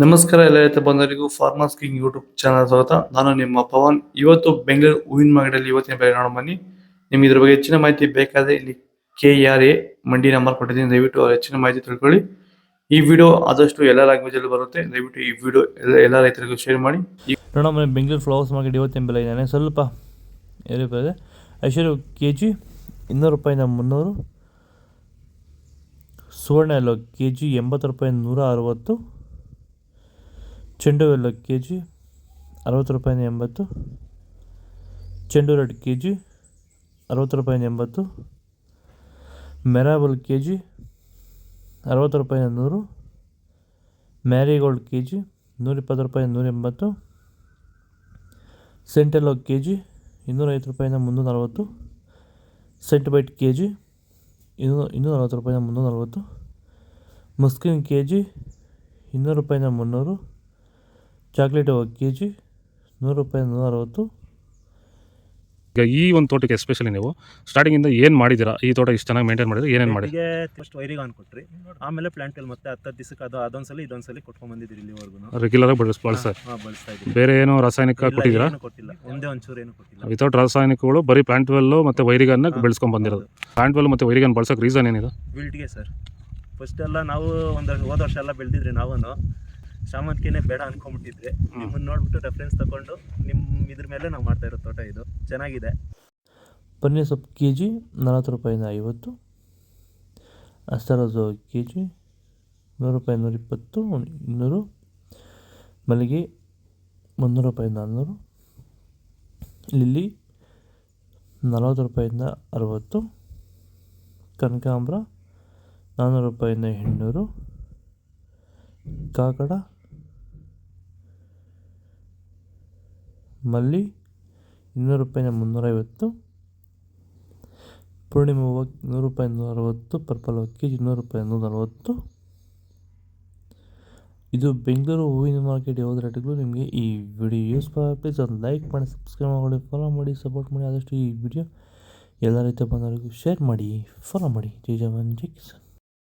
ನಮಸ್ಕಾರ ಎಲ್ಲ ರೈತ ಬಂಧುಗಳಿಗೂ ಫಾರ್ಮರ್ಸ್ ಕಿಂಗ್ ಯೂಟ್ಯೂಬ್ ಚಾನಲ್ ಸ್ವಾಗತ. ನಾನು ನಿಮ್ಮ ಪವನ್. ಇವತ್ತು ಬೆಂಗಳೂರು ಹೂವಿನ ಮಾರ್ಕೆಟಲ್ಲಿ ಇವತ್ತಿನ ಬೆಲೆ ನೋಡೋಣ ಬನ್ನಿ. ನಿಮ್ಗೆ ಇದ್ರ ಬಗ್ಗೆ ಹೆಚ್ಚಿನ ಮಾಹಿತಿ ಬೇಕಾದ್ರೆ ಇಲ್ಲಿ KRA ಮಂಡಿ ನಂಬರ್ ಕೊಟ್ಟಿದ್ದೀನಿ, ದಯವಿಟ್ಟು ಹೆಚ್ಚಿನ ಮಾಹಿತಿ ತಿಳ್ಕೊಳ್ಳಿ. ಈ ವಿಡಿಯೋ ಆದಷ್ಟು ಎಲ್ಲ ಲ್ಯಾಂಗ್ವೇಜ್ ಅಲ್ಲಿ ಬರುತ್ತೆ, ದಯವಿಟ್ಟು ಈ ವಿಡಿಯೋ ಎಲ್ಲ ರೈತರಿಗೂ ಶೇರ್ ಮಾಡಿ. ನೋಡೋಣ ಬನ್ನಿ, ಬೆಂಗಳೂರು ಫ್ಲವರ್ಸ್ ಮಾರ್ಕೆಟ್ ಇವತ್ತಿನ ಬೆಲೆ ಇದ್ದಾನೆ ಸ್ವಲ್ಪ ಏರಿದೆ. ಐಶ್ವರ್ಯ KG 200 ರೂಪಾಯಿಂದ 300. ಸುವರ್ಣ ಎಲ್ಲೋ KG 80 ರೂಪಾಯಿಂದ 160. ಚೆಂಡು ಎಲ್ಲೋ KG 60 ರೂಪಾಯಿಂದ 80. ಚೆಂಡು ರೆಡ್ KG 60 ರೂಪಾಯಿಂದ 80. ಮೆರಾಬಲ್ KG 60 ರೂಪಾಯಿಂದ 100. ಮ್ಯಾರಿಗೋಲ್ಡ್ KG 120 ರೂಪಾಯಿಂದ 180. ಸೆಂಟೆಲ್ಲೋ KG 250 ರೂಪಾಯಿಂದ 340. ಸೆಂಟ್ ಬೈಟ್ KG 240 ರೂಪಾಯಿಂದ 340. ಮಸ್ಕಿನ್ KG 200 ರೂಪಾಯಿಂದ 300. ಚಾಕ್ಲೇಟ್ KG 100 ರೂಪಾಯಿಂದ 160. ಈಗ ಈ ಒಂದು ತೋಟಕ್ಕೆ ಎಸ್ಪೆಷಲಿ ನೀವು ಸ್ಟಾರ್ಟಿಂಗಿಂದ ಏನು ಮಾಡಿದ್ದೀರಾ? ಈ ತೋಟ ಇಷ್ಟು ಚೆನ್ನಾಗಿ ಮೇಂಟೈನ್ ಮಾಡಿದ್ರೆ ಏನೇನು ಮಾಡಿ? ಫಸ್ಟ್ ವೈರಿಗೆ ಕೊಟ್ರಿ, ಆಮೇಲೆ ಪ್ಲಾಂಟ್ ಮತ್ತೆ 10 ದಿವಸಕ್ಕೆ ಅದೊಂದ್ಸಲಿ ಇದೊಂದ್ಸಲಿ ಕೊಟ್ಕೊಂಡ್ ಬಂದಿದ್ದೀರಿ ಇಲ್ಲಿವರೆಗೂ. ರೆಗ್ಯುಲರ್ ಆಗಿ ಬಳಸ್ತಾ ಇದ್ದೀವಿ. ಬೇರೆ ಏನೋ ರಾಸಾಯನಿಕ ಕೊಟ್ಟಿದ್ದೀರಾ? ಕೊಟ್ಟಿಲ್ಲ, ಒಂದೇ ಒಂಚೂರು ಏನು ಕೊಟ್ಟಿಲ್ಲ. ವಿತೌಟ್ ರಾಸಾಯನಿಕಗಳು ಬರೀ ಪ್ಲಾಂಟ್ ವೆಲ್ಲು ಮತ್ತು ವೈರಿಗನ್ನ ಬೆಳೆಸ್ಕೊಂಡು ಬಂದಿರೋದು. ಪ್ಲಾಂಟ್ ವೆಲ್ ಮತ್ತು ವೈರಿಗನ್ ಬಳಸೋಕೆ ರೀಸನ್ ಏನಿದೆ? ವಿಲ್ಟ್ಗೆ ಸರ್. ಫಸ್ಟ್ ಎಲ್ಲ ನಾವು ಹೋದ ವರ್ಷ ಎಲ್ಲ ಬೆಳೆದಿದ್ರಿ, ನಾವು ಶಾಮಂತಿಗೆನೇ ಬೇಡ ಅನ್ಕೊಂಡ್ಬಿಟ್ಟಿದ್ರಿ. ನಿಮ್ಮನ್ನು ನೋಡ್ಬಿಟ್ಟು ರೆಫರೆನ್ಸ್ ತಗೊಂಡು ನಿಮ್ಮ ಇದ್ರ ಮೇಲೆ ನಾವು ಮಾಡ್ತಾ ಇರೋ ತೋಟ ಇದು ಚೆನ್ನಾಗಿದೆ. ಪನ್ನೀರ್ ಸೊಪ್ಪು KG 40 ರೂಪಾಯಿಂದ 50. ಅಸ್ತರೋಸು KG 100 ರೂಪಾಯಿಂದ 120, 200. ಮಲ್ಲಿಗೆ 100 ರೂಪಾಯಿಂದ 400. ಲಿಲ್ಲಿ 40 ರೂಪಾಯಿಂದ 60. ಕನಕಾಂಬರ 400 ರೂಪಾಯಿಂದ 800. ಕಾಕಡ ಮಲ್ಲಿ 200 ರೂಪಾಯಿಂದ 350. ಪೂರ್ಣಿಮಾ ಹೂವು 100 ರೂಪಾಯಿಂದ 160. ಪರ್ಪಲ್ KG 100 ರೂಪಾಯಿಂದ 140. ಇದು ಬೆಂಗಳೂರು ಹೂವಿನ ಮಾರ್ಕೆಟ್ ಯಾವುದೇ ರೇಟ್ಗಳು. ನಿಮಗೆ ಈ ವಿಡಿಯೋ ಯೂಸ್ಫುಲ್ ಆಗಿ ಪ್ಲೀಸ್ ಒಂದು ಲೈಕ್ ಮಾಡಿ, ಸಬ್ಸ್ಕ್ರೈಬ್ ಮಾಡಿ, ಫಾಲೋ ಮಾಡಿ, ಸಪೋರ್ಟ್ ಮಾಡಿ. ಆದಷ್ಟು ಈ ವಿಡಿಯೋ ಎಲ್ಲ ರೀತಿಯ ಬಂದವರಿಗೂ ಶೇರ್ ಮಾಡಿ, ಫಾಲೋ ಮಾಡಿ. ಜೈ ಜವಾನ್ ಜೈ ಕಿಸಾನ್.